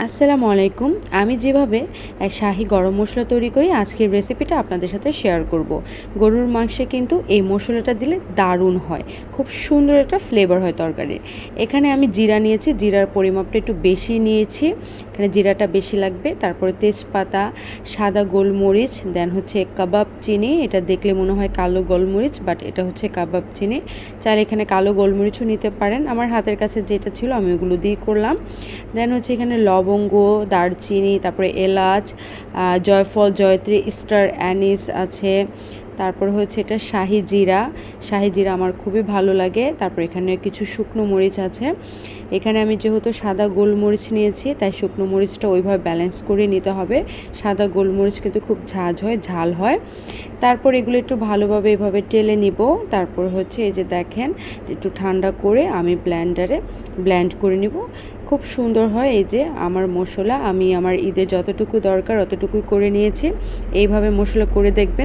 আসসালামু আলাইকুম। আমি যেভাবে শাহি গরম মশলা তৈরি করি আজকের রেসিপিটা আপনাদের সাথে শেয়ার করব। গরুর মাংসে কিন্তু এই মশলাটা দিলে দারুণ হয়, খুব সুন্দর একটা ফ্লেভার হয় তরকারির। এখানে আমি জিরা নিয়েছি, জিরার পরিমাপটা একটু বেশি নিয়েছি, এখানে জিরাটা বেশি লাগবে। তারপরে তেজপাতা, সাদা গোলমরিচ, দেন হচ্ছে কাবাব চিনি, এটা দেখলে মনে হয় কালো গোলমরিচ, বাট এটা হচ্ছে কাবাব চিনি। চাইলে এখানে কালো গোলমরিচও নিতে পারেন, আমার হাতের কাছে যেটা ছিল আমি ওগুলো দিয়ে করলাম। দেন হচ্ছে এখানে লবঙ্গ, দারচিনি, তারপরে এলাচ, জয়ফল, জয়ত্রী, স্টার অ্যানিস আছে। তারপর হচ্ছে এটা শাহি জিরা, শাহি জিরা আমার খুবই ভালো লাগে। তারপর এখানে কিছু শুকনো মরিচ আছে। এখানে আমি যেহেতু সাদা গোলমরিচ নিয়েছি তাই শুকনো মরিচটা ওইভাবে ব্যালেন্স করে নিতে হবে। সাদা গোলমরিচ কিন্তু খুব ঝাল হয়। তারপর এগুলো একটু ভালোভাবে এভাবে টেলে নিব। তারপর হচ্ছে এই যে দেখেন, একটু ঠান্ডা করে আমি ব্লেন্ডারে ব্লেন্ড করে নিব। খুব সুন্দর হয়। এই যে আমার মশলা, আমি আমার ঈদের যতটুকু দরকার অতটুকুই করে নিয়েছি। এইভাবে মশলা করে দেখবেন।